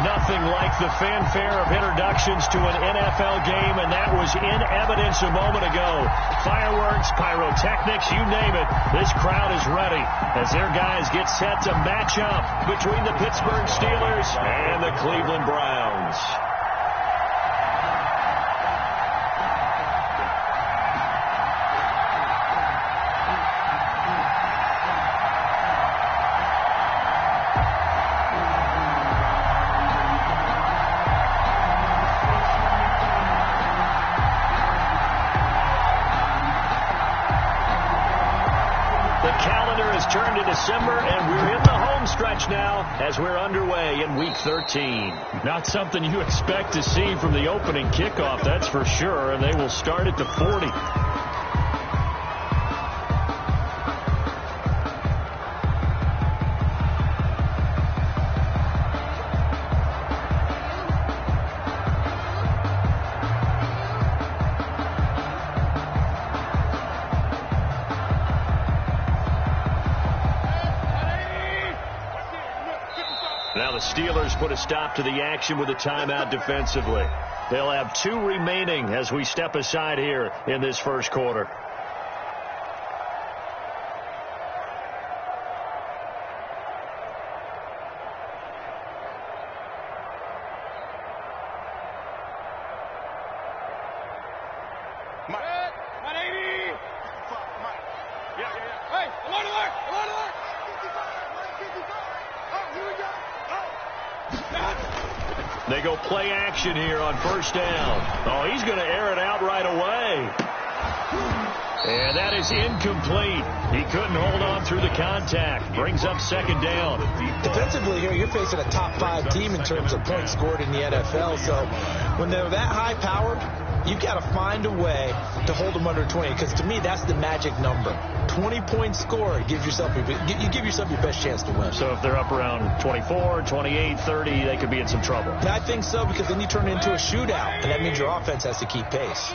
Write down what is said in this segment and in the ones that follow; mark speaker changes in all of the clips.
Speaker 1: Nothing like the fanfare of introductions to an NFL game, and that was in evidence a moment ago. Fireworks, pyrotechnics, you name it. This crowd is ready as their guys get set to match up between the Pittsburgh Steelers and the Cleveland Browns. Turned to December, and we're in the home stretch now as we're underway in Week 13. Not something you expect to see from the opening kickoff, that's for sure, and they will start at the 40. Steelers put a stop to the action with a timeout defensively. They'll have 2 remaining as we step aside here in this first quarter. They go play action here on first down. Oh, he's going to air it out right away. And that is incomplete. He couldn't hold on through the contact. Brings up second down.
Speaker 2: Defensively here, you're facing a top 5 team in terms of points scored in the NFL. So when they're that high powered, you got to find a way to hold them under 20. Because to me, that's the magic number. 20 points scored, you give yourself your best chance to win.
Speaker 1: So if they're up around 24, 28, 30, they could be in some trouble.
Speaker 2: I think so, because then you turn it into a shootout, and that means your offense has to keep pace.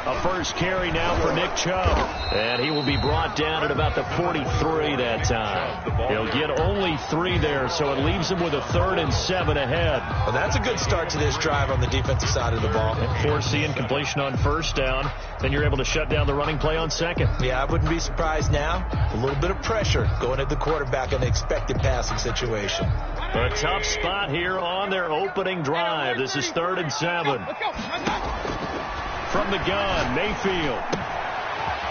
Speaker 1: A first carry now for Nick Chubb, and he will be brought down at about the 43 that time. He'll get only 3 there, so it leaves him with a 3rd and 7 ahead.
Speaker 2: Well, that's a good start to this drive on the defensive side of the ball.
Speaker 1: Forcing completion on first down, then you're able to shut down the running play on second.
Speaker 2: Yeah, I wouldn't be surprised now. A little bit of pressure going at the quarterback in the expected passing situation.
Speaker 1: A tough spot here on their opening drive. This is 3rd and 7. From the gun, Mayfield.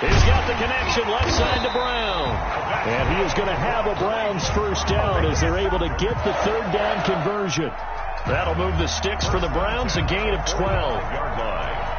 Speaker 1: He's got the connection left side to Brown. And he is going to have a Browns first down as they're able to get the 3rd down conversion. That'll move the sticks for the Browns, a gain of 12-yard line.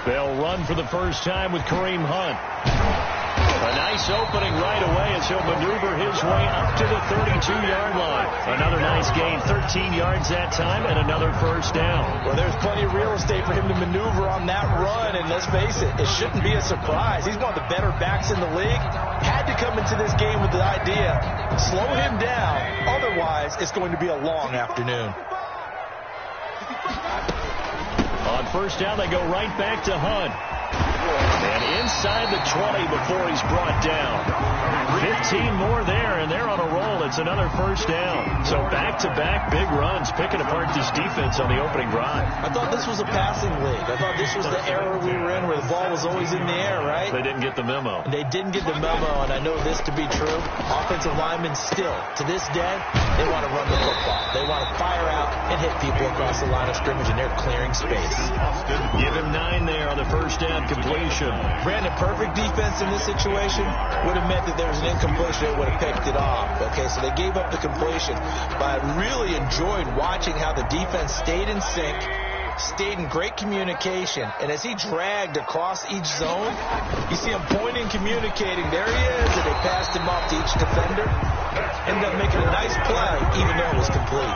Speaker 1: They'll run for the first time with Kareem Hunt. A nice opening right away as he'll maneuver his way up to the 32-yard line. Another nice gain, 13 yards that time, and another first down.
Speaker 2: Well, there's plenty of real estate for him to maneuver on that run, and let's face it, it shouldn't be a surprise. He's one of the better backs in the league. Had to come into this game with the idea, slow him down, otherwise it's going to be a long afternoon.
Speaker 1: On first down, they go right back to Hunt. And inside the 20 before he's brought down. 15 more there, and they're on a roll. It's another first down. So back-to-back big runs, picking apart this defense on the opening drive.
Speaker 2: I thought this was a passing league. I thought this was the era we were in where the ball was always in the air, right?
Speaker 1: They didn't get the memo.
Speaker 2: They didn't get the memo, and I know this to be true. Offensive linemen still, to this day, they want to run the football. They want to fire out and hit people across the line of scrimmage, and they're clearing space.
Speaker 1: Give him 9 there on the first down completion.
Speaker 2: Brandon, perfect defense in this situation would have meant that there was an incompletion that would have picked it off. Okay, so they gave up the completion, but I really enjoyed watching how the defense stayed in sync, stayed in great communication. And as he dragged across each zone, you see him pointing, communicating. There he is, and they passed him off to each defender. Ended up making a nice play, even though it was complete.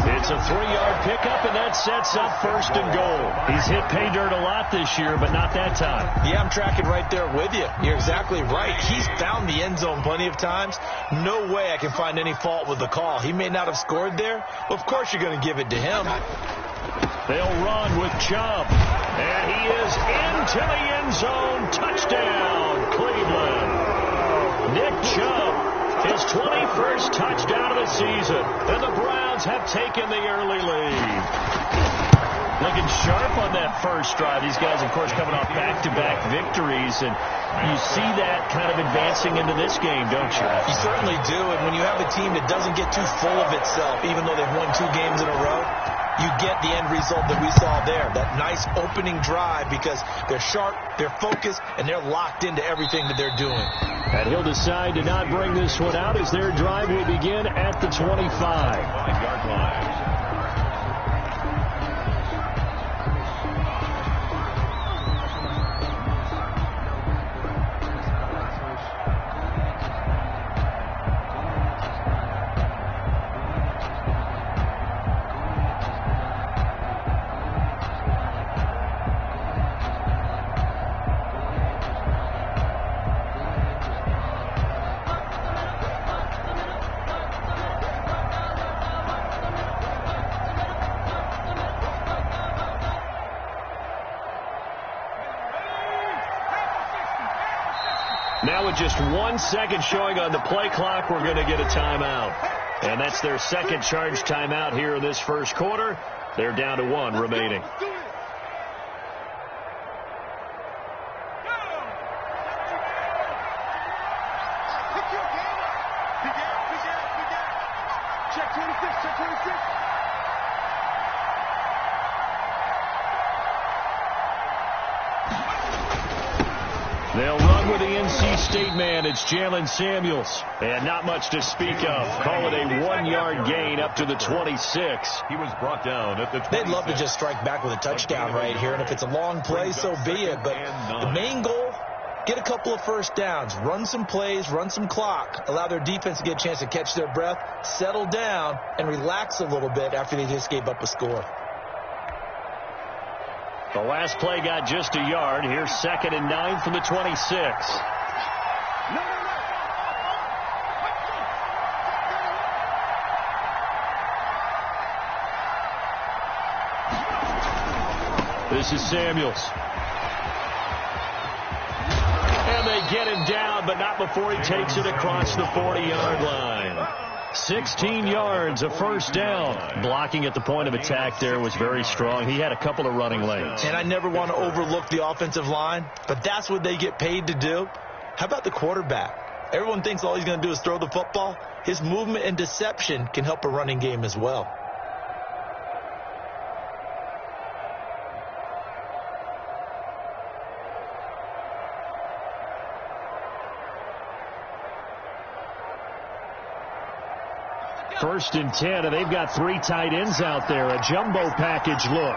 Speaker 1: It's a 3-yard pickup, and that sets up 1st and goal. He's hit pay dirt a lot this year, but not that time.
Speaker 2: Yeah, I'm tracking right there with you. You're exactly right. He's found the end zone plenty of times. No way I can find any fault with the call. He may not have scored there, but of course you're going to give it to him.
Speaker 1: They'll run with Chubb, and he is into the end zone. Touchdown, Cleveland. Nick Chubb. His 21st touchdown of the season, and the Browns have taken the early lead. Looking sharp on that first drive. These guys, of course, coming off back-to-back victories, and you see that kind of advancing into this game, don't you?
Speaker 2: You certainly do, and when you have a team that doesn't get too full of itself, even though they've won 2 games in a row, you get the end result that we saw there, that nice opening drive, because they're sharp, they're focused, and they're locked into everything that they're doing.
Speaker 1: And he'll decide to not bring this one out as their drive will begin at the 25-yard line. Now with just 1 second showing on the play clock, we're going to get a timeout. And that's their second charge timeout here in this first quarter. They're down to 1 remaining.
Speaker 3: Check 26, check 26.
Speaker 1: They'll run with the NC State man. It's Jalen Samuels. And not much to speak of. Call it a 1-yard gain up to the 26.
Speaker 4: He was brought down at the 26.
Speaker 2: They'd love to just strike back with a touchdown right here. And if it's a long play, so be it. But the main goal, get a couple of first downs. Run some plays, run some clock. Allow their defense to get a chance to catch their breath, settle down, and relax a little bit after they just gave up a score.
Speaker 1: The last play got just a yard. Here's 2nd and 9 from the 26. This is Samuels. And they get him down, but not before he takes it across the 40-yard line. 16 yards, a first down. Blocking at the point of attack there was very strong. He had a couple of running lanes.
Speaker 2: And I never want to overlook the offensive line, but that's what they get paid to do. How about the quarterback? Everyone thinks all he's going to do is throw the football. His movement and deception can help a running game as well.
Speaker 1: First and 10, and they've got 3 tight ends out there. A jumbo package look.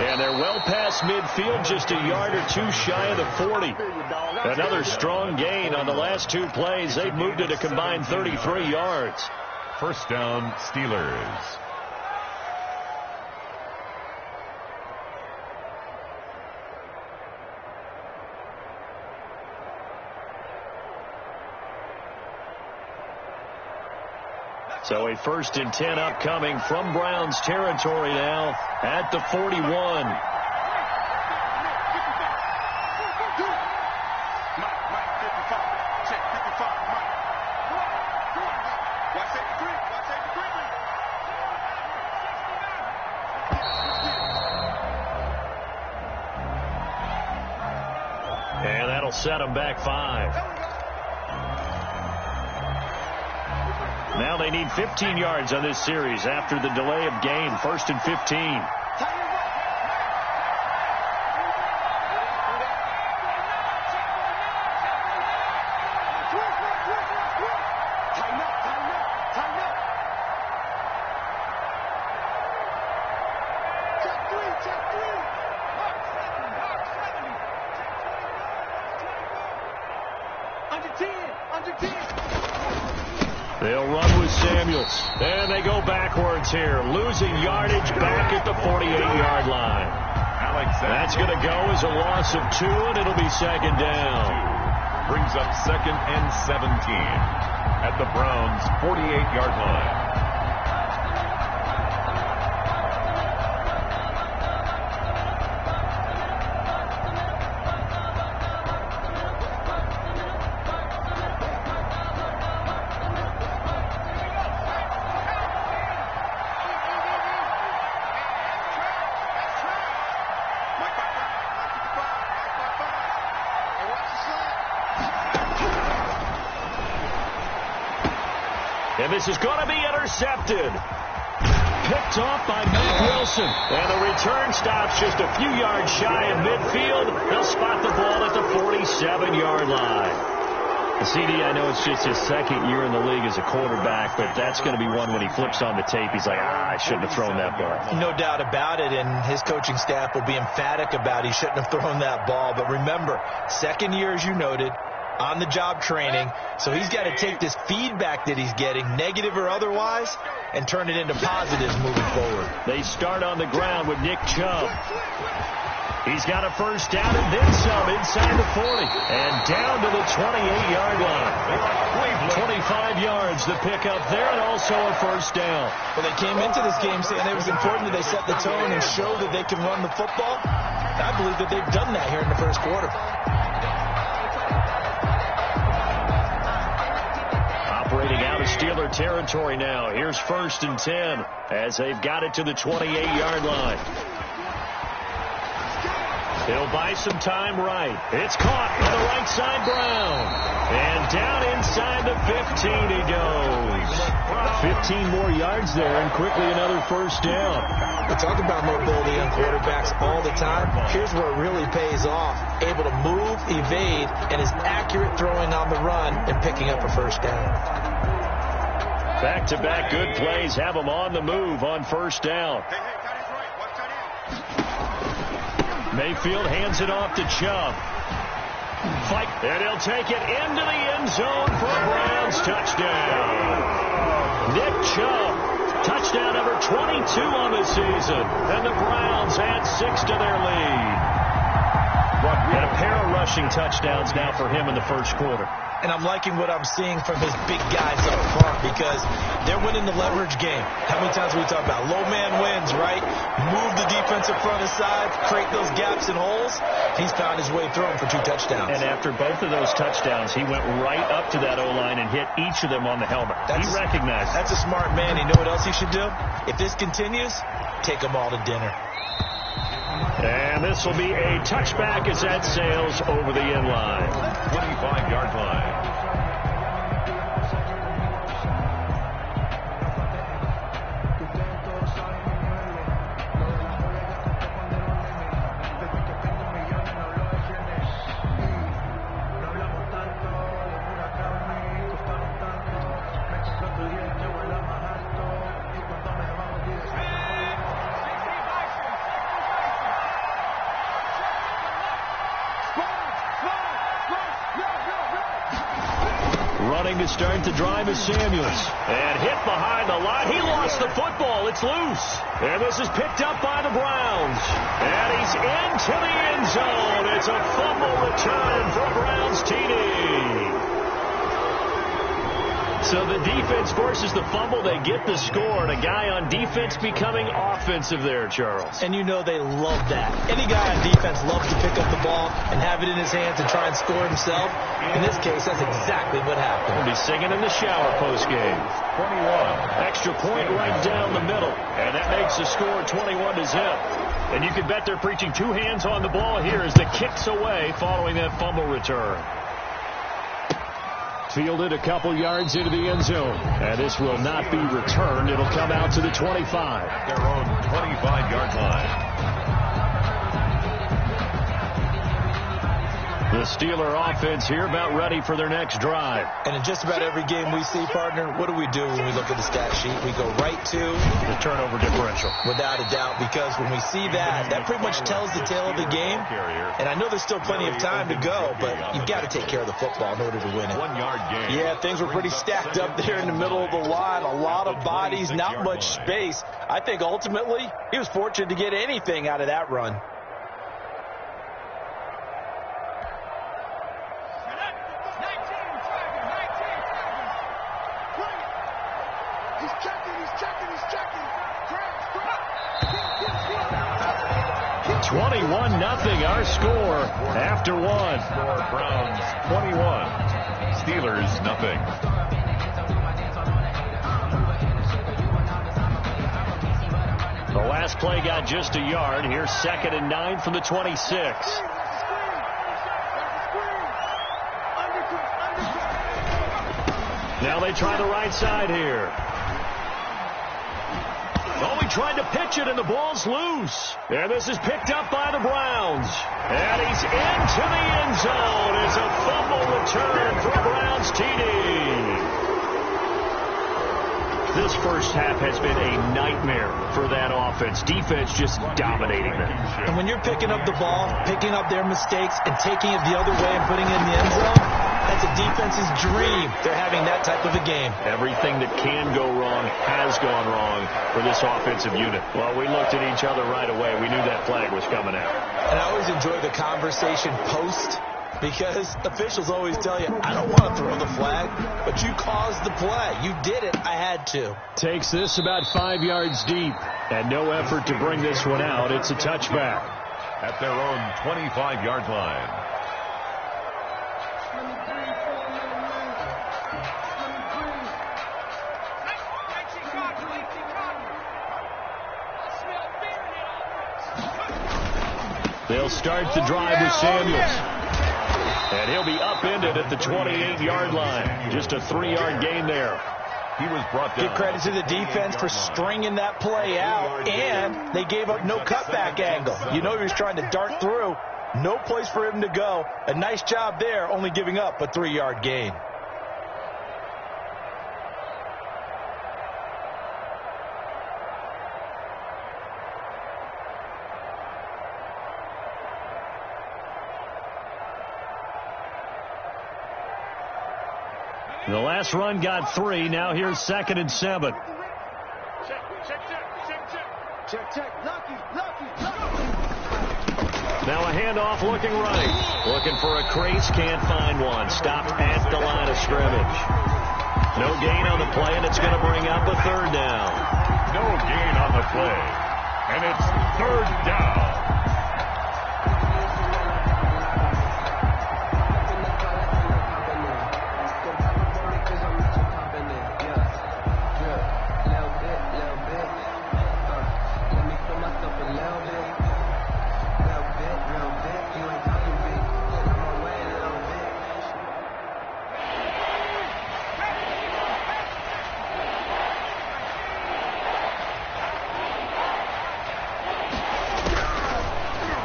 Speaker 1: And they're well past midfield, just a yard or 2 shy of the 40. Another strong gain on the last 2 plays. They've moved it a combined 33 yards.
Speaker 4: First down, Steelers.
Speaker 1: So a 1st and 10 upcoming from Browns territory now at the 41. And that'll set them back 5. Now they need 15 yards on this series after the delay of game. 1st and 15. They'll run with Samuels. And they go backwards here. Losing yardage back at the 48-yard line. That's going to go as a loss of 2, and it'll be second down.
Speaker 4: Brings up 2nd and 17 at the Browns' 48-yard line.
Speaker 1: And this is going to be intercepted. Picked off by Matt Wilson. And the return stops just a few yards shy of midfield. They'll spot the ball at the 47-yard line. The CD, I know it's just his second year in the league as a quarterback, but that's going to be one when he flips on the tape. He's like, I shouldn't have thrown that ball.
Speaker 2: No doubt about it, and his coaching staff will be emphatic about he shouldn't have thrown that ball. But remember, second year, as you noted, on-the-job training, so he's got to take this feedback that he's getting, negative or otherwise, and turn it into positives moving forward.
Speaker 1: They start on the ground with Nick Chubb. He's got a first down and then some inside the 40. And down to the 28-yard line. 25 yards to pick up there, and also a first down.
Speaker 2: Well, they came into this game saying it was important that they set the tone and show that they can run the football. I believe that they've done that here in the first quarter.
Speaker 1: Operating out of Steeler territory now. Here's 1st and 10 as they've got it to the 28-yard line. He'll buy some time right. It's caught on the right side, Brown. And down inside the 15 he goes. 15 more yards there, and quickly another first down.
Speaker 2: We talk about mobility on quarterbacks all the time. Here's where it really pays off. Able to move, evade, and is accurate throwing on the run and picking up a first down.
Speaker 1: Back-to-back good plays have them on the move on first down. Mayfield hands it off to Chubb. Fight, and he'll take it into the end zone for a Browns touchdown. Nick Chubb, touchdown number 22 on the season. And the Browns add 6 to their lead. And a pair of rushing touchdowns now for him in the first quarter.
Speaker 2: And I'm liking what I'm seeing from his big guys up front because they're winning the leverage game. How many times we talk about low man wins, right? Move the defensive front aside, create those gaps and holes. He's found his way through them for 2 touchdowns.
Speaker 1: And after both of those touchdowns, he went right up to that O-line and hit each of them on the helmet. He recognized it.
Speaker 2: That's a smart man. You know what else he should do? If this continues, take them all to dinner.
Speaker 1: And this will be a touchback as that sails over the end line.
Speaker 4: 25-yard line.
Speaker 1: Running to start the drive is Samuels. And hit behind the line. He lost the football. It's loose. And this is picked up by the Browns. And he's into the end zone. It's a fumble return for a Browns TD. So the defense forces the fumble. They get the score. And a guy on defense becoming offensive there, Charles.
Speaker 2: And you know they love that. Any guy on defense loves to pick up the ball and have it in his hands and try and score himself. In this case, that's exactly what happened.
Speaker 1: He'll be singing in the shower postgame.
Speaker 4: 21.
Speaker 1: Extra point right down the middle. And that makes the score 21 to zip. And you can bet they're preaching 2 hands on the ball here as the kick's away following that fumble return. Fielded a couple yards into the end zone. And this will not be returned. It'll come out to the 25.
Speaker 4: Their own 25-yard line.
Speaker 1: The The Steeler offense here about ready for their next drive.
Speaker 2: And in just about every game we see, partner, what do we do when we look at the stat sheet? We go right to
Speaker 1: the turnover differential.
Speaker 2: Without a doubt, because when we see that, that pretty much tells the tale of the game. And I know there's still plenty of time to go, but you've got to take care of the football in order to win it.
Speaker 4: 1 yard gain.
Speaker 2: Yeah, things were pretty stacked up there in the middle of the line. A lot of bodies, not much space. I think ultimately he was fortunate to get anything out of that run.
Speaker 1: He's 21-0 our score after one.
Speaker 4: Browns 21. Steelers nothing.
Speaker 1: The last play got just a yard. Here's 2nd and 9 from the 26. Now they try the right side here. Oh, he tried to pitch it, and the ball's loose. And this is picked up by the Browns. And he's into the end zone. It's a fumble return for Browns TD. This first half has been a nightmare for that offense. Defense just dominating them.
Speaker 2: And when you're picking up the ball, picking up their mistakes, and taking it the other way and putting it in the end zone, that's a defense's dream. They're having that type of a game.
Speaker 1: Everything that can go wrong has gone wrong for this offensive unit. Well, we looked at each other right away. We knew that flag was coming out.
Speaker 2: And I always enjoy the conversation post, because officials always tell you, I don't want to throw the flag, but you caused the play. You did it. I had to.
Speaker 1: Takes this about 5 yards deep, and no effort to bring this one out. It's a touchback.
Speaker 4: At their own 25-yard line.
Speaker 1: They'll start the drive with Samuels. And he'll be upended at the 28-yard line. Just a 3-yard gain there.
Speaker 4: He was brought down.
Speaker 2: Give credit to the defense for stringing that play out, and they gave up no cutback angle. You know he was trying to dart through. No place for him to go. A nice job there, only giving up a 3-yard gain.
Speaker 1: The last run got 3. Now here's 2nd and 7. Now a handoff looking right. Looking for a crease. Can't find one. Stopped at the line of scrimmage. No gain on the play, and it's going to bring up a 3rd down.
Speaker 4: No gain on the play. And it's 3rd down.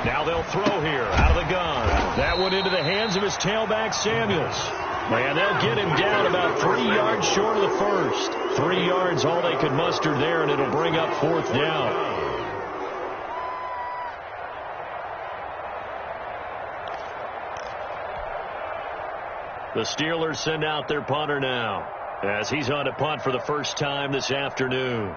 Speaker 1: Now they'll throw here out of the gun. That one into the hands of his tailback, Samuels. And they'll get him down about 3 yards short of the first. 3 yards, all they could muster there, and it'll bring up 4th down. The Steelers send out their punter now, as he's on to punt for the first time this afternoon.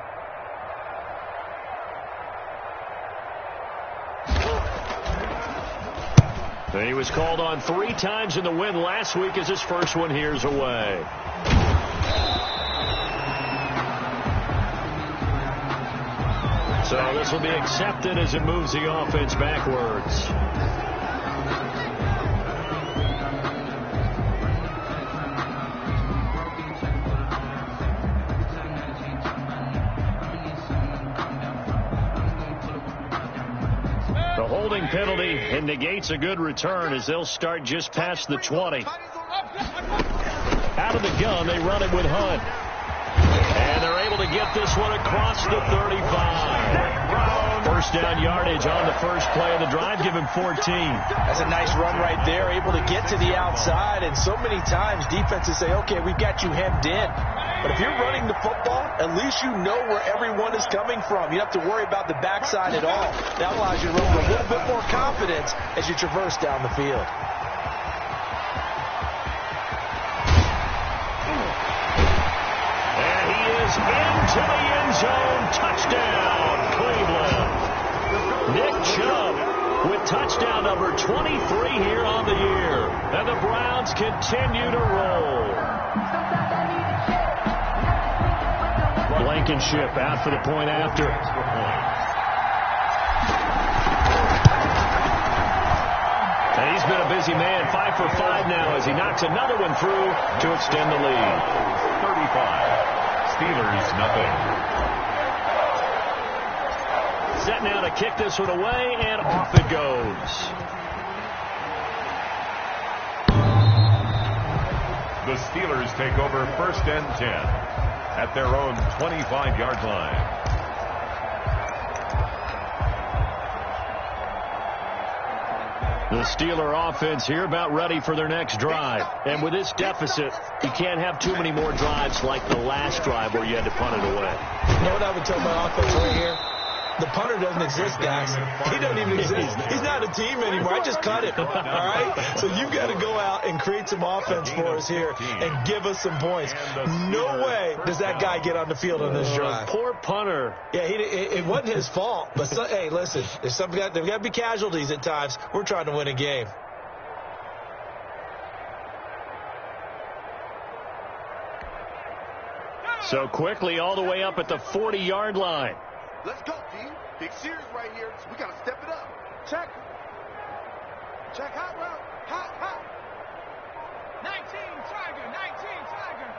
Speaker 1: And he was called on 3 times in the win last week, as his first one here's away. So this will be accepted as it moves the offense backwards. The holding penalty and negates a good return, as they'll start just past the 20. Out of the gun, they run it with Hunt. And they're able to get this one across the 35. first down yardage on the first play of the drive. Give him 14.
Speaker 2: That's a nice run right there, able to get to the outside. And so many times defenses say, okay, we've got you hemmed in. But if you're running the football, at least you know where everyone is coming from. You don't have to worry about the backside at all. That allows you to run with a little bit more confidence as you traverse down the field.
Speaker 1: And he is into the end zone. Touchdown, Cleveland. Nick Chubb with touchdown number 23 here on the year. And the Browns continue to roll. Blankenship out for the point after. And he's been a busy man, 5 for 5 now as he knocks another one through to extend the lead.
Speaker 4: 35. Steelers, nothing.
Speaker 1: Set now to kick this one away, and off it goes.
Speaker 4: The Steelers take over 1st and 10. At their own 25-yard line.
Speaker 1: The Steeler offense here about ready for their next drive. And with this deficit, you can't have too many more drives like the last drive where you had to punt it away.
Speaker 2: You know what I would tell my offense right here? The punter doesn't exist, guys. He doesn't even exist. He's not a team anymore. I just cut him. All right? So you've got to go out and create some offense for us here and give us some points. No way does that guy get on the field on this drive.
Speaker 1: Poor punter.
Speaker 2: Yeah, it wasn't his fault. But, hey, listen, there's got to be casualties at times. We're trying to win a game.
Speaker 1: So quickly all the way up at the 40-yard line.
Speaker 3: Let's go, D. Big series right here, so we got to step it up. Check. Check hot route. Hot. 19, Tiger. 19, Tiger.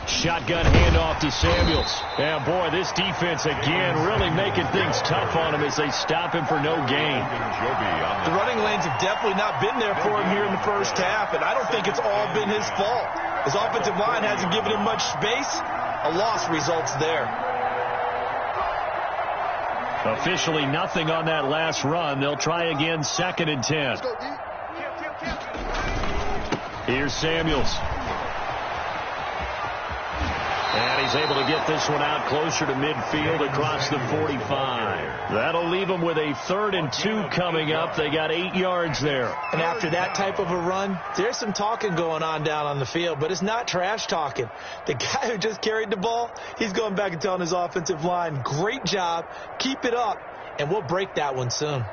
Speaker 1: Shotgun handoff to Samuels. And, boy, this defense again really making things tough on him as they stop him for no gain.
Speaker 2: The running lanes have definitely not been there for him here in the first half, and I don't think it's all been his fault. His offensive line hasn't given him much space. A loss results there.
Speaker 1: Officially nothing on that last run. They'll try again 2nd and 10. Here's Samuels. And he's able to get this one out closer to midfield across the 45. That'll leave them with a 3rd and 2 coming up. They got 8 yards there.
Speaker 2: And after that type of a run, there's some talking going on down on the field, but it's not trash talking. The guy who just carried the ball, he's going back and telling his offensive line, great job, keep it up, and we'll break that one soon.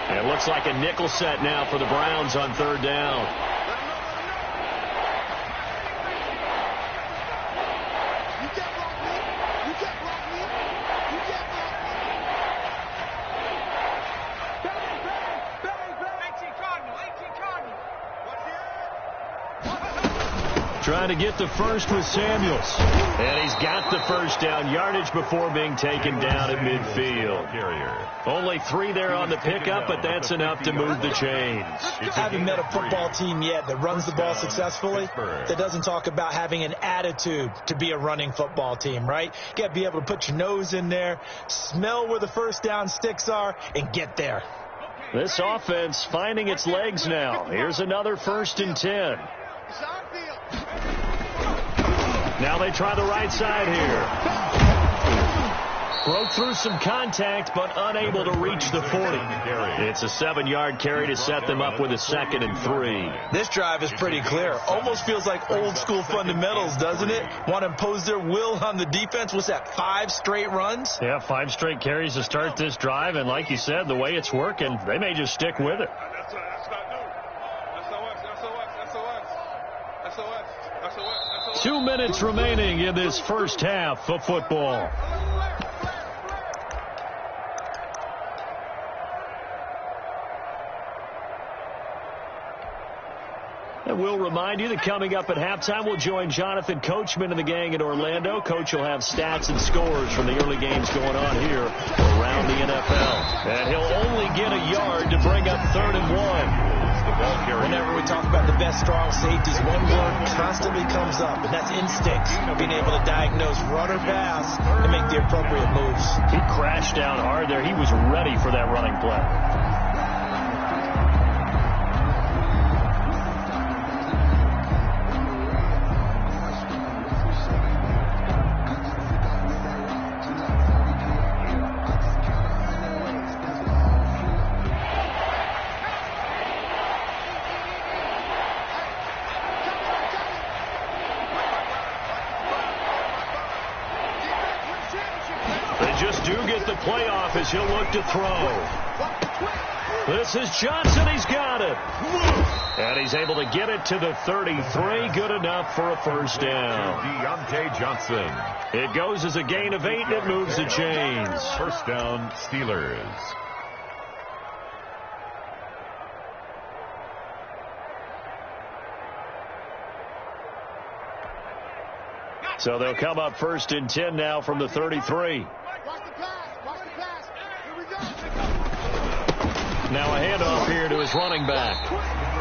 Speaker 1: And it looks like a nickel set now for the Browns on 3rd down. Trying to get the first with Samuels. And he's got the first down yardage before being taken down at midfield. Only 3 there on the pickup, but that's enough to move the chains.
Speaker 2: I haven't met a football team yet that runs the ball successfully that doesn't talk about having an attitude to be a running football team, right? You got to be able to put your nose in there, smell where the first down sticks are, and get there.
Speaker 1: This offense finding its legs now. Here's another 1st and 10. Now they try the right side here. Broke through some contact, but unable to reach the 40. It's a 7-yard carry to set them up with a 2nd and 3.
Speaker 2: This drive is pretty clear. Almost feels like old school fundamentals, doesn't it? Want to impose their will on the defense. What's that, 5 straight runs?
Speaker 1: Yeah, 5 straight carries to start this drive. And like you said, the way it's working, they may just stick with it.
Speaker 3: That's not new. SOS.
Speaker 1: 2 minutes remaining in this first half of football. And we'll remind you that coming up at halftime, we'll join Jonathan Coachman and the gang in Orlando. Coach will have stats and scores from the early games going on here around the NFL. And he'll only get a yard to bring up 3rd and 1.
Speaker 4: the ball carrier.
Speaker 2: Whenever we talk about the best strong safeties, one word constantly comes up, and that's instincts. Being able to diagnose run or pass and make the appropriate moves.
Speaker 1: He crashed down hard there. He was ready for that running play. Just do get the playoff as he'll look to throw. This is Johnson. He's got it. And he's able to get it to the 33. Good enough for a first down.
Speaker 4: Deontay Johnson.
Speaker 1: It goes as a gain of 8, and it moves the chains.
Speaker 4: First down, Steelers.
Speaker 1: So they'll come up 1st and 10 now from the 33.
Speaker 3: Watch the pass. Watch the pass. Here we go.
Speaker 1: Now a handoff here to his running back.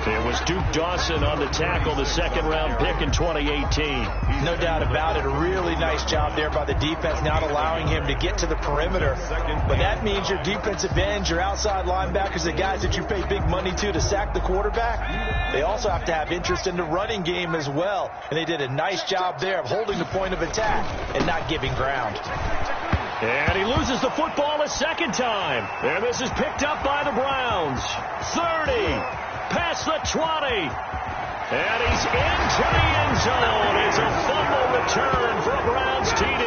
Speaker 1: It was Duke Dawson on the tackle, the second-round pick in 2018.
Speaker 2: No doubt about it. A really nice job there by the defense, not allowing him to get to the perimeter. But that means your defensive ends, your outside linebackers, the guys that you pay big money to sack the quarterback, they also have to have interest in the running game as well. And they did a nice job there of holding the point of attack and not giving ground.
Speaker 1: And he loses the football a second time. And this is picked up by the Browns. 30. Past the 20. And he's into the end zone. It's a fumble return for a Browns TD.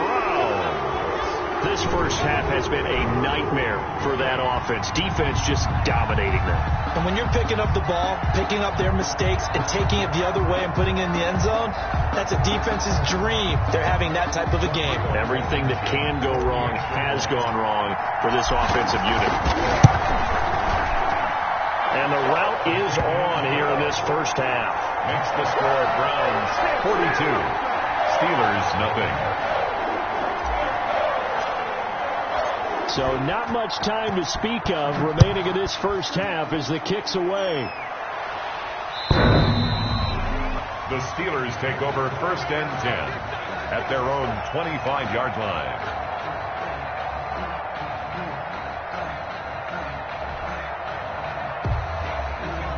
Speaker 1: Wow. This first half has been a nightmare for that offense. Defense just dominating them.
Speaker 2: And when you're picking up the ball, picking up their mistakes, and taking it the other way and putting it in the end zone, that's a defense's dream. They're having that type of a game.
Speaker 1: Everything that can go wrong has gone wrong for this offensive unit. And the route is on here in this first half.
Speaker 4: Makes the score Browns 42. Steelers nothing.
Speaker 1: So not much time to speak of remaining in this first half as the kick's away.
Speaker 4: The Steelers take over 1st and 10 at their own 25-yard line.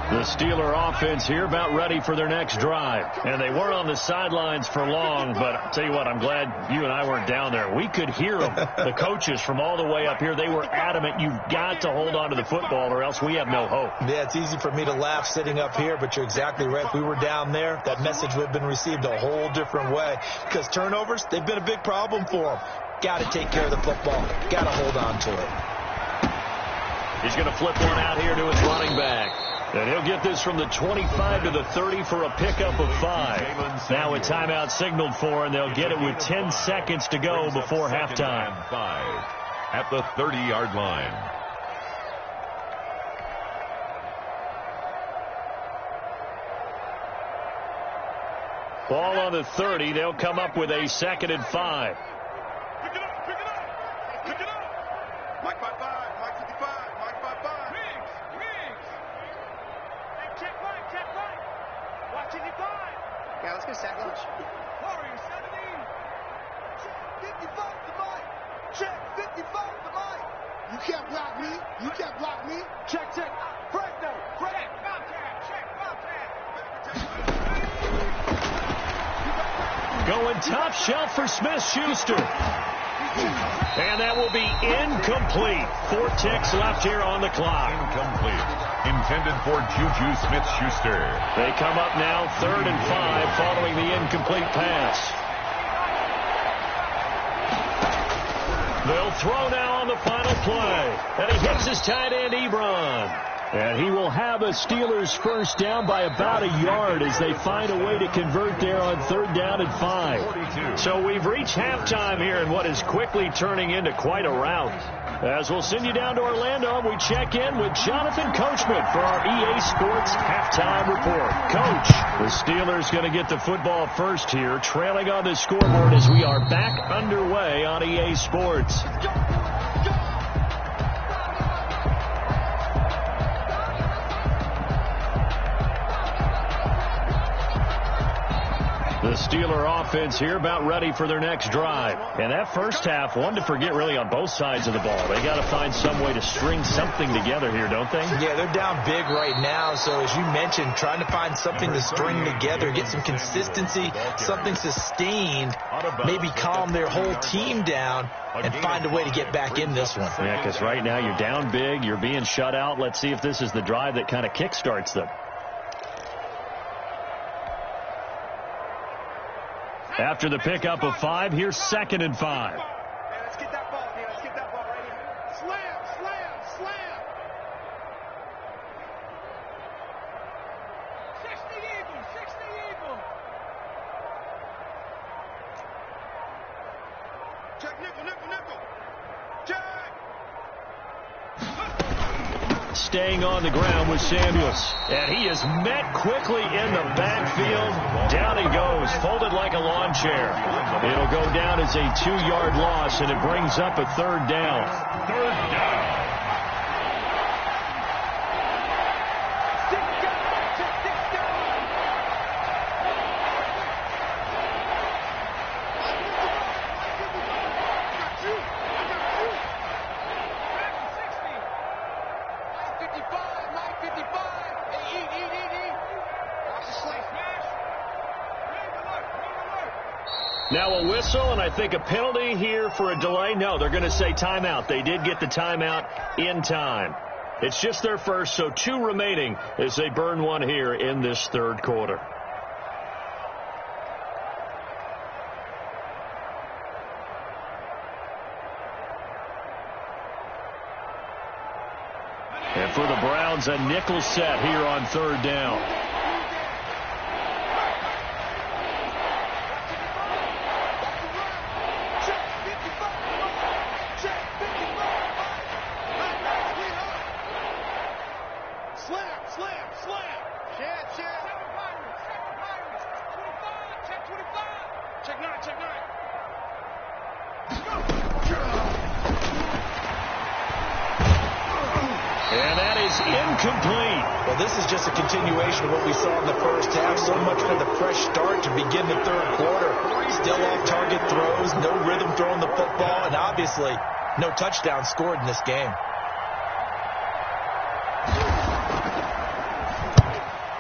Speaker 1: The Steeler offense here about ready for their next drive. And they weren't on the sidelines for long, but I'll tell you what, I'm glad you and I weren't down there. We could hear them, the coaches from all the way up here. They were adamant, you've got to hold on to the football or else we have no hope.
Speaker 2: Yeah, it's easy for me to laugh sitting up here, but you're exactly right. If we were down there, that message would have been received a whole different way. Because turnovers, they've been a big problem for them. Got to take care of the football. Got to hold on to it.
Speaker 1: He's going to flip one out here to his running back. And he'll get this from the 25 to the 30 for a pickup of 5. Now a timeout signaled for, and they'll get it with 10 seconds to go before halftime.
Speaker 4: 5 at the 30-yard line.
Speaker 1: Ball on the 30. They'll come up with a 2nd and 5.
Speaker 3: Pick it up. Pick it up. Pick it up. Mike 5-5. Mike 55. Mike 5-5. Riggs. Check right. Watching it by.
Speaker 5: Yeah, let's go sack lunch.
Speaker 3: Warrior 17. Check 55 to Mike. Check 55 to Mike. You can't block me. Check. Fresno. Check. Bobcat.
Speaker 1: Going top shelf for Smith-Schuster. And that will be incomplete. 4 ticks left here on the clock.
Speaker 4: Incomplete. Intended for Juju Smith-Schuster.
Speaker 1: They come up now 3rd and 5 following the incomplete pass. They'll throw now on the final play. And he hits his tight end, Ebron. And he will have a Steelers first down by about a yard as they find a way to convert there on 3rd down and 5.
Speaker 4: 42.
Speaker 1: So we've reached halftime here in what is quickly turning into quite a rout. As we'll send you down to Orlando, we check in with Jonathan Coachman for our EA Sports Halftime Report. Coach, the Steelers going to get the football first here, trailing on the scoreboard as we are back underway on EA Sports. Steeler offense here about ready for their next drive. And that first half, one to forget really on both sides of the ball. They got to find some way to string something together here, don't they?
Speaker 2: Yeah, they're down big right now. So as you mentioned, trying to find something to string together, get some consistency, something sustained, maybe calm their whole team down and find a way to get back in this one.
Speaker 1: Yeah, because right now you're down big, you're being shut out. Let's see if this is the drive that kind of kickstarts them. After the pickup of 5, here's 2nd and 5.
Speaker 3: Let's get that ball, man. Let's get that ball right here. Slam, slam, slam. 60 Eagle, 60 Eagle. Check nickel, nickel, nickel. Check.
Speaker 1: Staying on the ground with Samuels. And he is met quickly in the backfield. Down he goes, folded like a lawn chair. It'll go down as a 2-yard loss, and it brings up a 3rd down.
Speaker 4: 3rd down.
Speaker 1: Now a whistle, and I think a penalty here for a delay. No, they're going to say timeout. They did get the timeout in time. It's just their first, so 2 remaining as they burn one here in this 3rd quarter. And for the Browns, a nickel set here on 3rd down. Incomplete.
Speaker 2: Well, this is just a continuation of what we saw in the first half. So much for the fresh start to begin the 3rd quarter. Still off-target throws, no rhythm throwing the football, and obviously no touchdown scored in this game.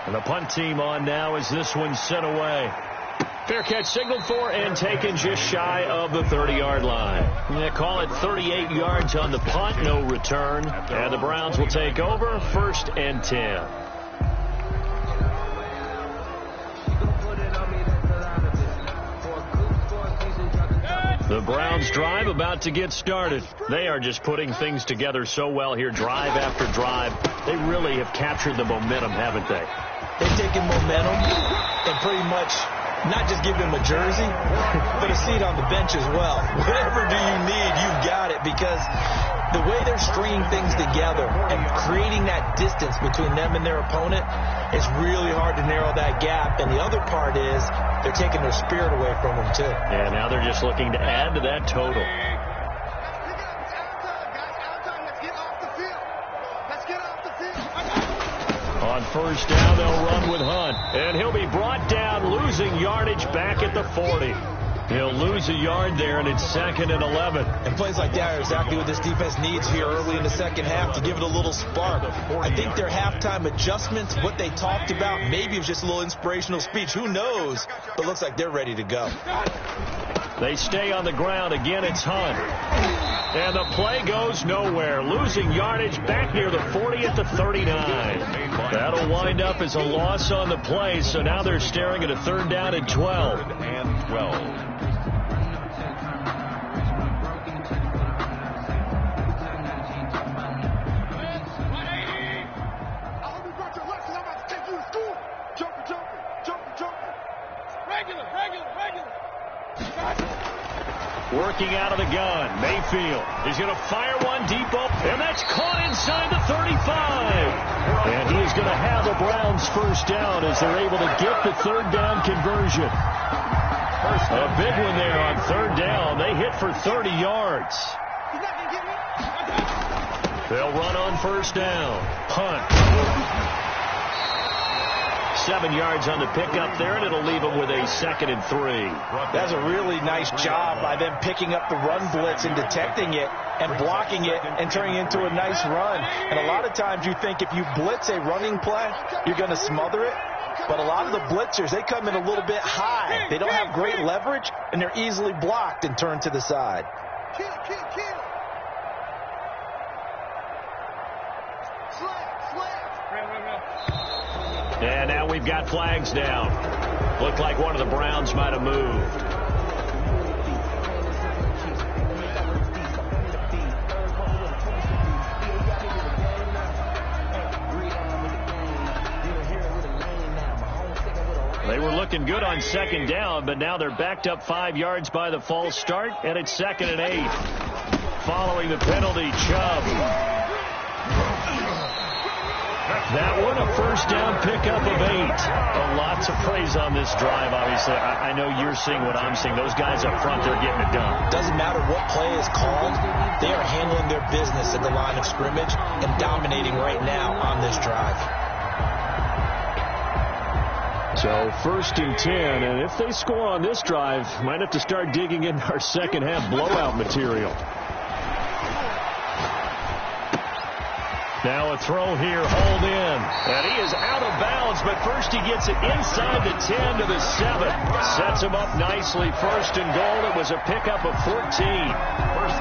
Speaker 1: And the punt team on now as this one's sent away. Fair catch signaled for and taken just shy of the 30-yard line. Yeah, call it 38 yards on the punt, no return. And the Browns will take over, 1st and 10. The Browns drive about to get started. They are just putting things together so well here, drive after drive. They really have captured the momentum, haven't they?
Speaker 2: They've taken momentum and pretty much not just give him a jersey, but a seat on the bench as well. Whatever do you need, you've got it, because the way they're stringing things together and creating that distance between them and their opponent, it's really hard to narrow that gap. And the other part is they're taking their spirit away from them, too.
Speaker 1: Yeah, now they're just looking to add to that total. On 1st down, they'll run with Hunt. And he'll be brought down, losing yardage back at the 40. He'll lose a yard there, and it's 2nd and 11.
Speaker 2: And plays like that are exactly what this defense needs here early in the second half to give it a little spark. I think their halftime adjustments, what they talked about, maybe it was just a little inspirational speech. Who knows? But looks like they're ready to go.
Speaker 1: They stay on the ground. Again, it's Hunt. And the play goes nowhere. Losing yardage back near the 40 at the 39. That'll wind up as a loss on the play, so now they're staring at a 3rd down and 12.
Speaker 4: And 12.
Speaker 1: Working out of the gun, Mayfield is going to fire one deep up, and that's caught inside the 35. And he is going to have the Browns 1st down as they're able to get the 3rd down conversion. A big one there on 3rd down. They hit for 30 yards. They'll run on 1st down. Hunt. 7 yards on the pickup there, and it'll leave them with a 2nd and 3.
Speaker 2: That's a really nice job by them picking up the run blitz and detecting it and blocking it and turning it into a nice run. And a lot of times you think if you blitz a running play, you're going to smother it. But a lot of the blitzers, they come in a little bit high. They don't have great leverage, and they're easily blocked and turned to the side.
Speaker 3: Kill.
Speaker 1: And now we've got flags down. Looked like one of the Browns might have moved. They were looking good on 2nd down, but now they're backed up 5 yards by the false start, and it's 2nd and 8. Following the penalty, Chubb. That one, a 1st down pickup of 8. Lots of praise on this drive, obviously. I know you're seeing what I'm seeing. Those guys up front, they're getting it done.
Speaker 2: Doesn't matter what play is called. They are handling their business at the line of scrimmage and dominating right now on this drive.
Speaker 1: So 1st and 10, and if they score on this drive, might have to start digging into our second half blowout material. Now a throw here, hold in. And he is out of bounds, but first he gets it inside the 10 to the 7. Sets him up nicely. 1st and goal. It was a pickup of 14.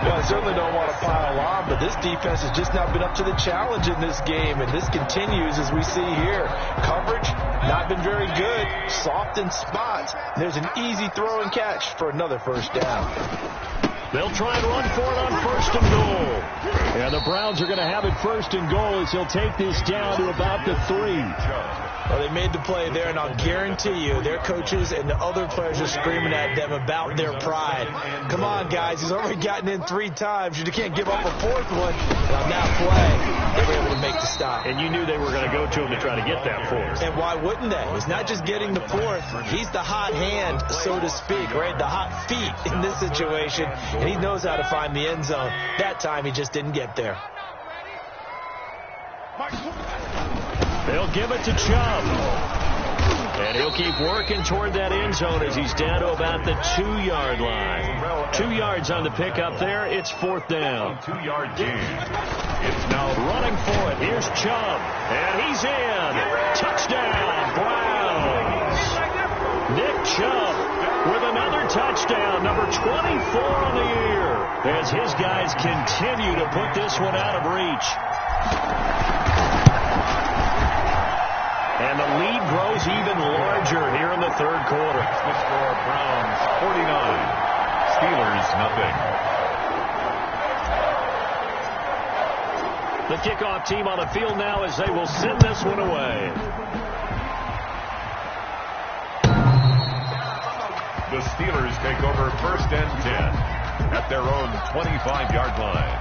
Speaker 2: Well, I certainly don't want to pile on, but this defense has just not been up to the challenge in this game, and this continues as we see here. Coverage, not been very good. Soft in spots. There's an easy throw and catch for another 1st down.
Speaker 1: They'll try and run for it on 1st and goal. And the Browns are going to have it 1st and goal as he'll take this down to about the 3.
Speaker 2: Well, they made the play there, and I'll guarantee you their coaches and the other players are screaming at them about their pride. Come on, guys. He's already gotten in 3 times. You can't give up a 4th one. And on that play, they were able to make the stop.
Speaker 1: And you knew they were going to go to him to try to get that 4th.
Speaker 2: And why wouldn't they? He's not just getting the 4th. He's the hot hand, so to speak, right? The hot feet in this situation. And he knows how to find the end zone. That time, he just didn't get there.
Speaker 1: They'll give it to Chubb. And he'll keep working toward that end zone as he's down to about the 2-yard line. 2 yards on the pickup there. It's 4th down.
Speaker 4: 2-yard gain. It's now
Speaker 1: running for it. Here's Chubb. And he's in. Touchdown, Browns. Nick Chubb with another touchdown, number 24 on the year, as his guys continue to put this one out of reach. And the lead grows even larger here in the 3rd quarter.
Speaker 4: The score, Browns 49, Steelers nothing.
Speaker 1: The kickoff team on the field now as they will send this one away.
Speaker 4: The Steelers take over 1st and 10 at their own 25-yard line.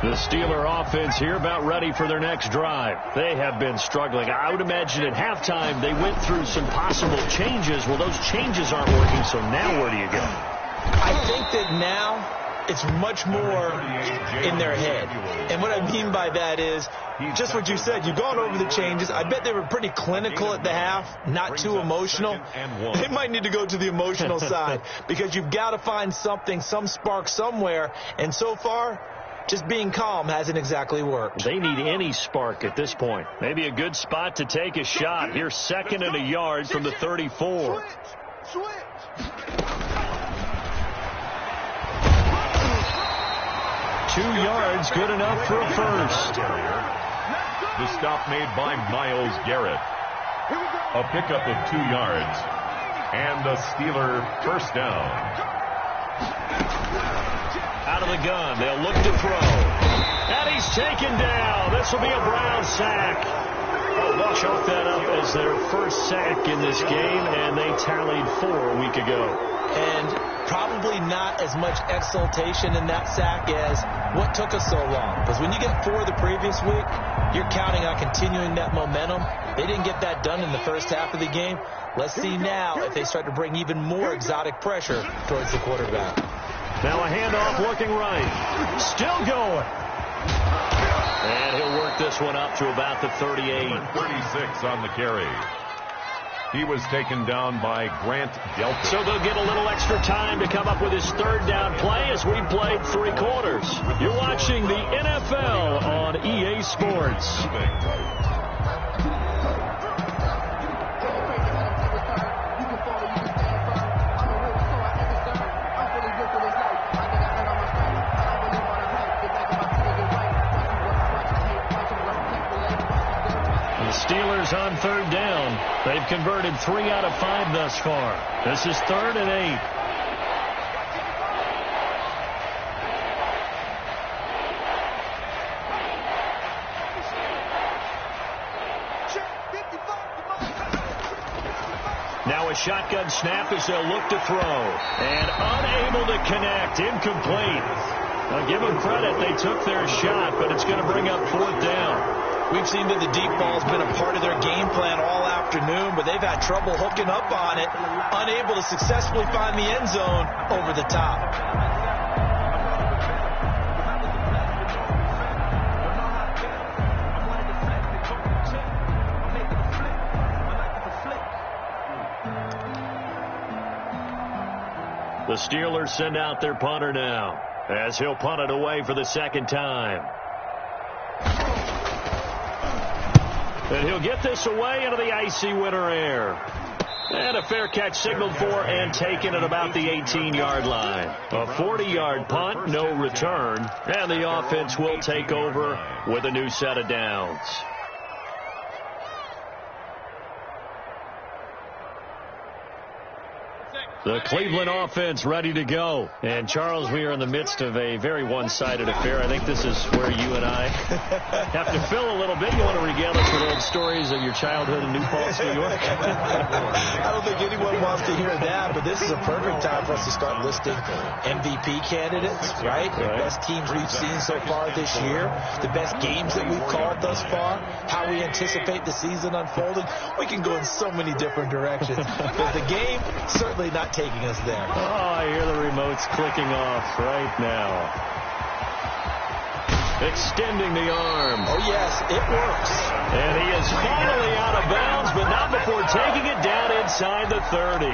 Speaker 1: The Steeler offense here about ready for their next drive. They have been struggling. I would imagine at halftime they went through some possible changes. Well, those changes aren't working, so now where do you go?
Speaker 2: I think that now it's much more in their head. And what I mean by that is just what you said. You've gone over the changes. I bet they were pretty clinical at the half, not too emotional. They might need to go to the emotional side because you've got to find something, some spark somewhere. And so far, just being calm hasn't exactly worked.
Speaker 1: They need any spark at this point. Maybe a good spot to take a shot. Here's 2nd and a yard from the 34.
Speaker 3: Switch.
Speaker 1: 2 yards, good enough for a 1st.
Speaker 4: The stop made by Myles Garrett. A pickup of 2 yards. And the Steeler 1st down.
Speaker 1: Out of the gun, they'll look to throw. And he's taken down. This will be a Brown sack. They'll chalk that up as their 1st sack in this game, and they tallied 4 a week ago.
Speaker 2: And probably not as much exultation in that sack as what took us so long. Because when you get 4 the previous week, you're counting on continuing that momentum. They didn't get that done in the first half of the game. Let's see now if they start to bring even more exotic pressure towards the quarterback.
Speaker 1: Now a handoff looking right. Still going. And he'll work this one up to about the 38.
Speaker 4: 36 on the carry. He was taken down by Grant Delpit.
Speaker 1: So they'll get a little extra time to come up with his third down play as we played 3 quarters. You're watching the NFL on EA Sports. Steelers on third down. They've converted 3 out of 5 thus far. This is 3rd and 8. Now a shotgun snap as they'll look to throw. And unable to connect. Incomplete. Now give them credit. They took their shot, but it's going to bring up 4th down.
Speaker 2: We've seen that the deep ball's been a part of their game plan all afternoon, but they've had trouble hooking up on it, unable to successfully find the end zone over the top.
Speaker 1: The Steelers send out their punter now, as he'll punt it away for the 2nd time. And he'll get this away into the icy winter air. And a fair catch signaled for and taken at about the 18-yard line. A 40-yard punt, no return. And the offense will take over with a new set of downs. The Cleveland offense ready to go. And, Charles, we are in the midst of a very one-sided affair. I think this is where you and I have to fill a little bit. You want to regale us with old stories of your childhood in New Paltz, New York?
Speaker 2: I don't think anyone wants to hear that, but this is a perfect time for us to start listing MVP candidates, right? The best teams we've seen so far this year, the best games that we've called thus far, how we anticipate the season unfolding. We can go in so many different directions, but the game certainly not taking us there.
Speaker 1: Oh, I hear the remotes clicking off right now. Extending the arm.
Speaker 2: Oh, yes, it works.
Speaker 1: And he is finally out of bounds, but not before taking it down inside the 30.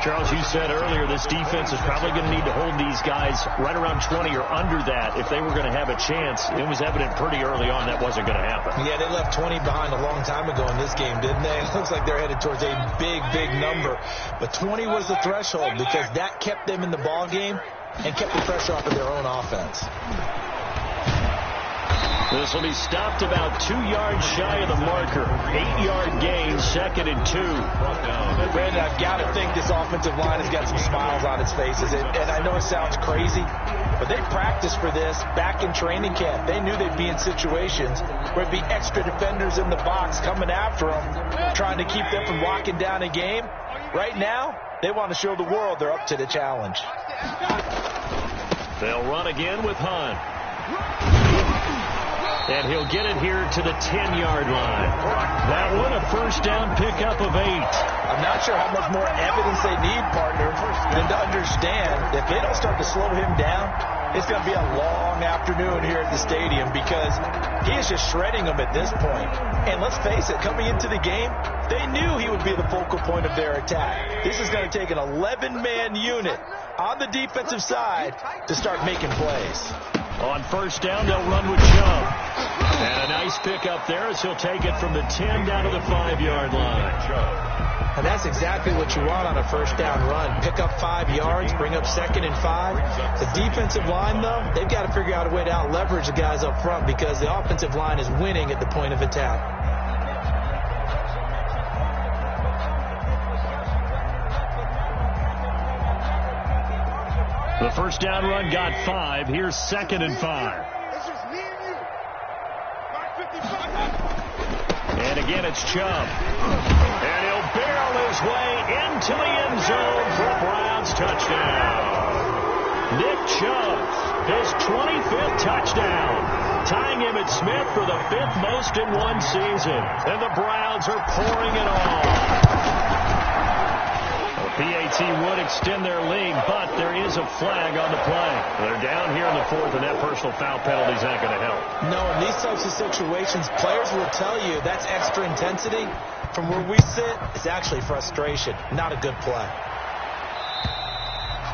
Speaker 1: Charles, you said earlier this defense is probably going to need to hold these guys right around 20 or under that if they were going to have a chance. It was evident pretty early on that wasn't going to happen.
Speaker 2: Yeah, they left 20 behind a long time ago in this game, didn't they? It looks like they're headed towards a big, big number. But 20 was the threshold because that kept them in the ball game and kept the pressure off of their own offense.
Speaker 1: This will be stopped about 2 yards shy of the marker. 8-yard gain, 2nd and 2.
Speaker 2: Brandon, I've got to think this offensive line has got some smiles on its faces. And I know it sounds crazy, but they practiced for this back in training camp. They knew they'd be in situations where there'd be extra defenders in the box coming after them, trying to keep them from locking down a game. Right now, they want to show the world they're up to the challenge.
Speaker 1: They'll run again with Hunt. And he'll get it here to the 10-yard line. That one a first down pickup of 8.
Speaker 2: I'm not sure how much more evidence they need, partner, than to understand that if they don't start to slow him down, it's going to be a long afternoon here at the stadium because he is just shredding them at this point. And let's face it, coming into the game, they knew he would be the focal point of their attack. This is going to take an 11-man unit on the defensive side to start making plays.
Speaker 1: On first down, they'll run with Chubb. And a nice pickup there as he'll take it from the 10 down to the 5-yard line.
Speaker 2: And that's exactly what you want on a first down run. Pick up 5 yards, bring up 2nd and 5. The defensive line, though, they've got to figure out a way to out-leverage the guys up front because the offensive line is winning at the point of attack.
Speaker 1: The first down run got 5. Here's 2nd and 5. And again, it's Chubb. And he'll barrel his way into the end zone for a Browns touchdown. Nick Chubb, his 25th touchdown, tying Emmitt Smith for the 5th most in one season. And the Browns are pouring it on. PAT would extend their lead, but there is a flag on the play. They're down here in the fourth, and that personal foul penalty is not going to help.
Speaker 2: No, in these types of situations, players will tell you that's extra intensity. From where we sit, it's actually frustration. Not a good play.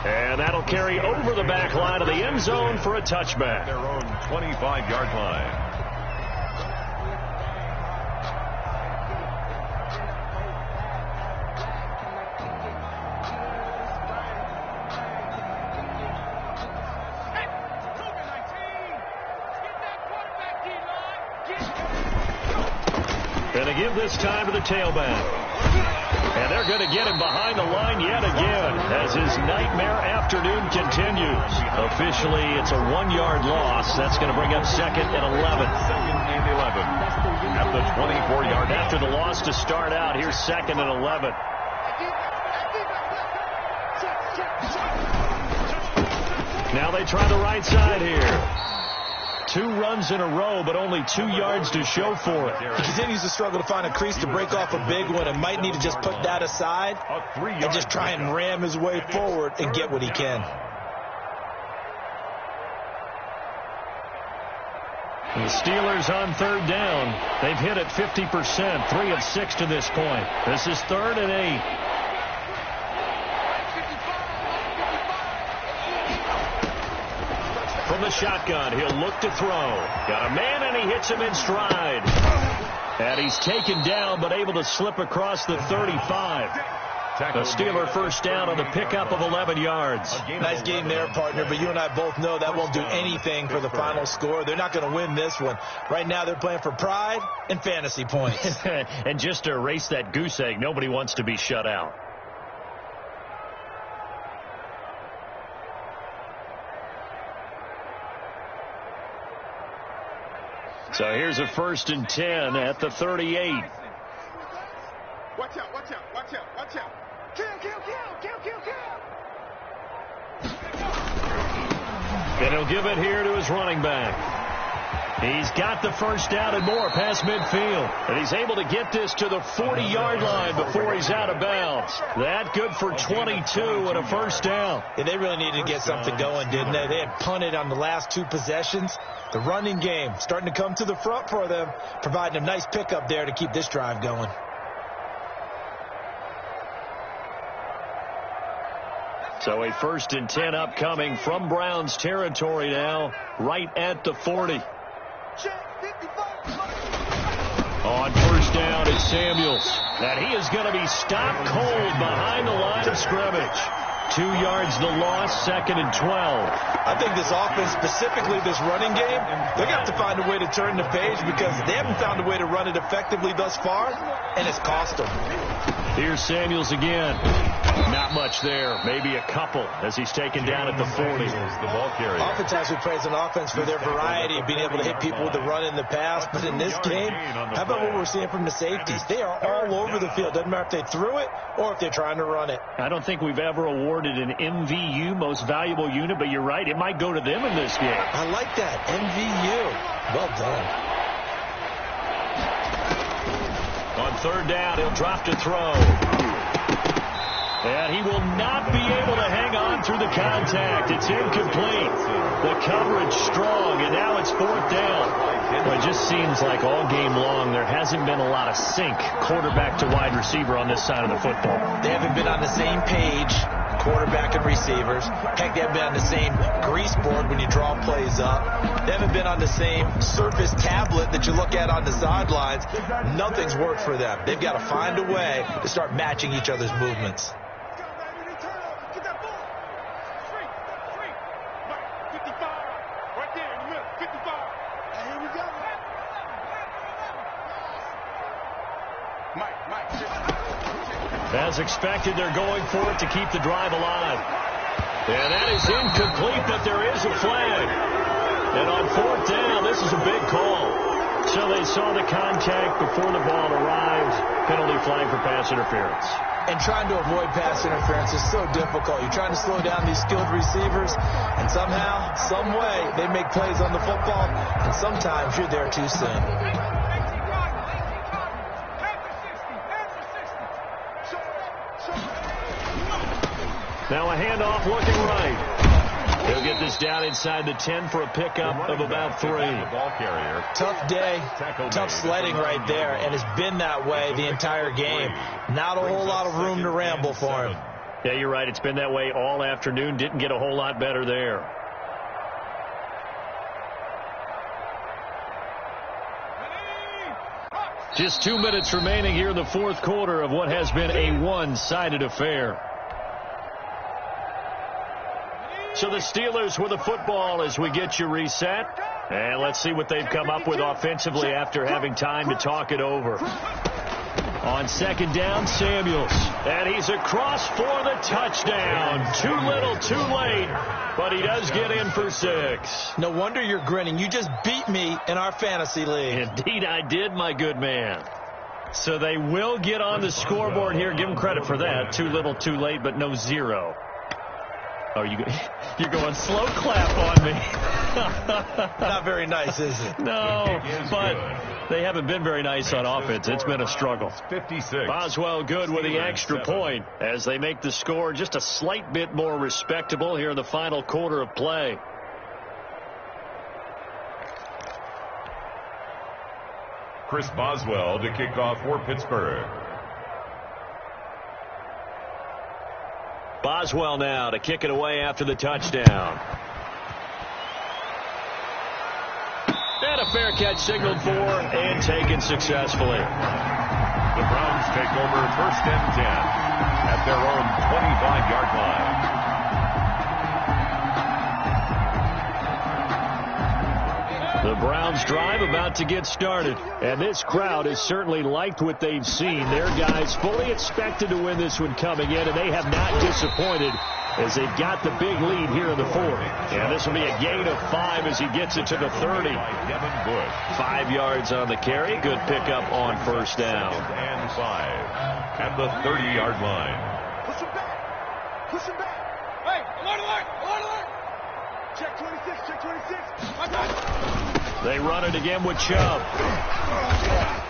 Speaker 1: And that'll carry over the back line of the end zone for a touchback.
Speaker 4: Their own 25-yard line.
Speaker 1: Going to give this time to the tailback. And they're going to get him behind the line yet again as his nightmare afternoon continues. Officially, it's a 1-yard loss. That's going to bring up second and 11.
Speaker 4: Second and 11 at the 24-yard.
Speaker 1: After the loss to start out, here's second and 11. Now they try the right side here. 2 runs in a row, but only 2 yards to show for it.
Speaker 2: He continues to struggle to find a crease to break off a big one and might need to just put that aside and just try and ram his way forward and get what he can.
Speaker 1: The Steelers on third down. They've hit it 50%, 3 of 6 to this point. This is 3rd and 8. From the shotgun, he'll look to throw. Got a man, and he hits him in stride. And he's taken down, but able to slip across the 35. The Steeler first down on the pickup of 11 yards.
Speaker 2: Nice game there, partner, but you and I both know that won't do anything for the final score. They're not going to win this one. Right now, they're playing for pride and fantasy points.
Speaker 1: And just to erase that goose egg, nobody wants to be shut out. So here's a 1st and 10 at the 38.
Speaker 3: Watch out, watch out, watch out, watch out. Kill, kill, kill, kill, kill, kill.
Speaker 1: And he'll give it here to his running back. He's got the first down and more past midfield. And he's able to get this to the 40-yard line before he's out of bounds. That good for 22 and a first down.
Speaker 2: Yeah, they really needed to get something going, didn't they? They had punted on the last 2 possessions. The running game starting to come to the front for them, providing a nice pickup there to keep this drive going.
Speaker 1: So a 1st and 10 upcoming from Browns territory now, right at the 40. On first down, it's Samuels. And he is going to be stopped cold behind the line of scrimmage. 2 yards the loss, 2nd and 12.
Speaker 2: I think this offense, specifically this running game, they're going to have to find a way to turn the page because they haven't found a way to run it effectively thus far, and it's cost them.
Speaker 1: Here's Samuels again. Not much there. Maybe a couple as he's taken down at the 40.
Speaker 4: The ball carrier.
Speaker 2: Oftentimes we praise an offense for their variety of being able to hit people with the run in the pass, but in this game, how about what we're seeing from the safeties? They are all over the field. Doesn't matter if they threw it or if they're trying to run it.
Speaker 1: I don't think we've ever awarded an MVU, most valuable unit, but you're right. It might go to them in this game.
Speaker 2: I like that. MVU. Well done.
Speaker 1: On third down, he'll drop to throw. And he will not be able to hang on through the contact. It's incomplete. The coverage strong, and now it's 4th down. Well, it just seems like all game long there hasn't been a lot of sync quarterback to wide receiver on this side of the football.
Speaker 2: They haven't been on the same page, quarterback and receivers. Heck, they haven't been on the same grease board when you draw plays up. They haven't been on the same surface tablet that you look at on the sidelines. Nothing's worked for them. They've got to find a way to start matching each other's movements.
Speaker 1: As expected, they're going for it to keep the drive alive. And that is incomplete, but there is a flag. And on 4th down, this is a big call. So they saw the contact before the ball arrived. Penalty flag for pass interference.
Speaker 2: And trying to avoid pass interference is so difficult. You're trying to slow down these skilled receivers, and somehow, some way, they make plays on the football, and sometimes you're there too soon.
Speaker 1: Now a handoff looking right. He'll get this down inside the 10 for a pickup of about 3.
Speaker 2: Tough day, tough sledding right there, and it's been that way the entire game. Not a whole lot of room to ramble for him.
Speaker 1: Yeah, you're right. It's been that way all afternoon. Didn't get a whole lot better there. Just 2 minutes remaining here in the fourth quarter of what has been a one-sided affair. So the Steelers with the football as we get you reset. And let's see what they've come up with offensively after having time to talk it over. On second down, Samuels. And he's across for the touchdown. Too little, too late. But he does get in for 6.
Speaker 2: No wonder you're grinning. You just beat me in our fantasy league.
Speaker 1: Indeed I did, my good man. So they will get on the scoreboard here. Give them credit for that. Too little, too late, but no 0. Oh, you're going slow clap on me.
Speaker 2: Not very nice, is it?
Speaker 1: No, but they haven't been very nice on offense. It's been a struggle.
Speaker 4: 56.
Speaker 1: Boswell good with the extra point as they make the score just a slight bit more respectable here in the final quarter of play.
Speaker 4: Chris Boswell to kick off for Pittsburgh.
Speaker 1: Boswell now to kick it away after the touchdown. And a fair catch signaled for and taken successfully.
Speaker 4: The Browns take over 1st and 10 at their own 25-yard line.
Speaker 1: The Browns drive about to get started, and this crowd has certainly liked what they've seen. Their guys fully expected to win this one coming in, and they have not disappointed as they've got the big lead here in the fourth. And this will be a gain of 5 as he gets it to the 30. 5 yards on the carry. Good pickup on 1st down.
Speaker 4: And 5 at the 30-yard line.
Speaker 3: Push him back. Push him back. Hey, alert, alert, alert, alert. Check 26, check 26. I got it.
Speaker 1: They run it again with Chubb.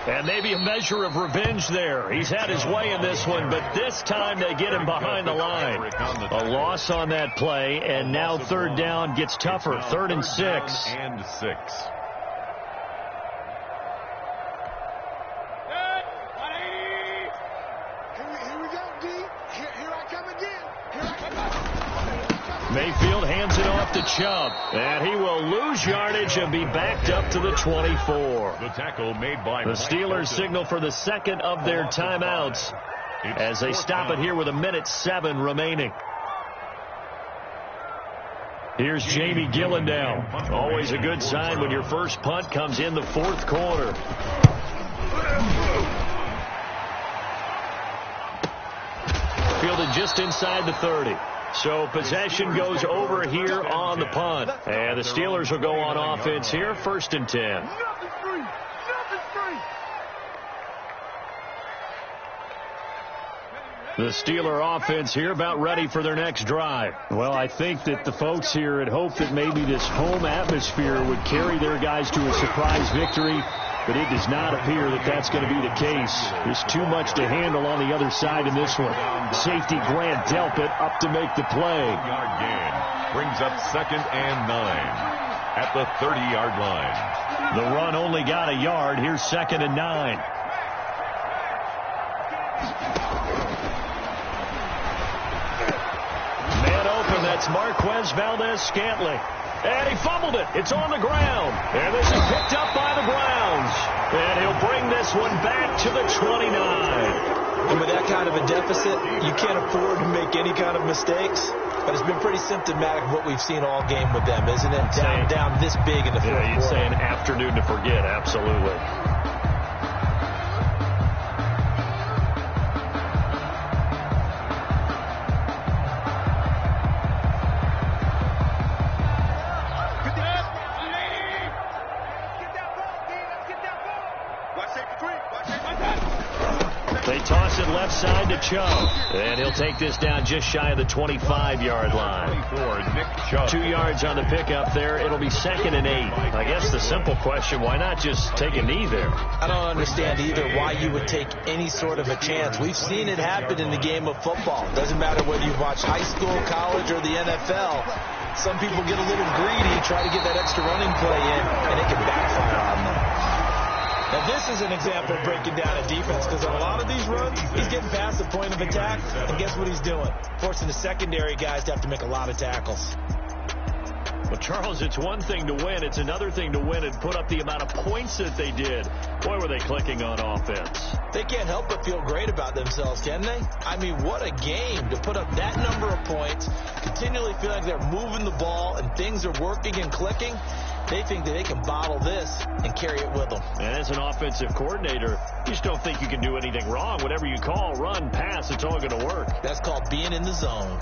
Speaker 1: And maybe a measure of revenge there. He's had his way in this one, but this time they get him behind the line. A loss on that play, and now 3rd down gets tougher. 3rd and 6.
Speaker 4: And 6.
Speaker 3: Here we go, D. Here I come again. Here I come.
Speaker 1: Mayfield hands it off to Chubb, and he will lose yardage and be backed up to the 24.
Speaker 4: The tackle made by
Speaker 1: the Steelers signal for the second of their timeouts as they stop it here with 1:07 remaining. Here's Jamie Gillendow. Always a good sign when your first punt comes in the fourth quarter. Fielded just inside the 30. So possession goes over here on the punt. And the Steelers will go on offense here, 1st and 10.
Speaker 3: Nothing's free. Nothing's free.
Speaker 1: The Steeler offense here about ready for their next drive. Well, I think that the folks here had hoped that maybe this home atmosphere would carry their guys to a surprise victory, but it does not appear that that's going to be the case. There's too much to handle on the other side in this one. Safety Grant Delpit up to make the play.
Speaker 4: Yard gain brings up 2nd and 9 at the 30-yard line.
Speaker 1: The run only got a yard. Here's 2nd and 9. Man open, that's Marquez Valdez-Scantling. And he fumbled it. It's on the ground. And this is picked up by the Browns. And he'll bring this one back to the 29.
Speaker 2: And with that kind of a deficit, you can't afford to make any kind of mistakes. But it's been pretty symptomatic of what we've seen all game with them, isn't it? Down this big in the fourth quarter.
Speaker 1: Yeah, you'd say an afternoon to forget. Absolutely. They toss Toss it left side to Chubb. And he'll take this down just shy of the 25-yard line. 2 yards on the pickup there. It'll be 2nd and 8. I guess the simple question, why not just take a knee there?
Speaker 2: I don't understand either why you would take any sort of a chance. We've seen it happen in the game of football. Doesn't matter whether you watch high school, college, or the NFL. Some people get a little greedy, try to get that extra running play in, and it can backfire on them. Now, this is an example of breaking down a defense, because on a lot of these runs, he's getting past the point of attack, and guess what he's doing? Forcing the secondary guys to have to make a lot of tackles.
Speaker 1: Well, Charles, it's one thing to win. It's another thing to win and put up the amount of points that they did. Boy, were they clicking on offense.
Speaker 2: They can't help but feel great about themselves, can they? I mean, what a game to put up that number of points, continually feel like they're moving the ball and things are working and clicking. They think that they can bottle this and carry it with them.
Speaker 1: And as an offensive coordinator, you just don't think you can do anything wrong. Whatever you call, run, pass, it's all going to work.
Speaker 2: That's called being in the zone.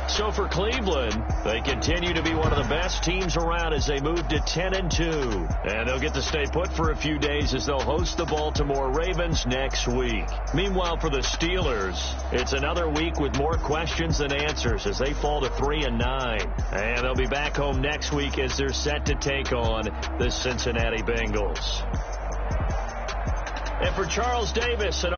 Speaker 1: So for Cleveland, they continue to be one of the best teams around as they move to 10-2. And they'll get to stay put for a few days as they'll host the Baltimore Ravens next week. Meanwhile, for the Steelers, it's another week with more questions than answers as they fall to 3-9. And they'll be back home next week as they're set to take on the Cincinnati Bengals. And for Charles Davis and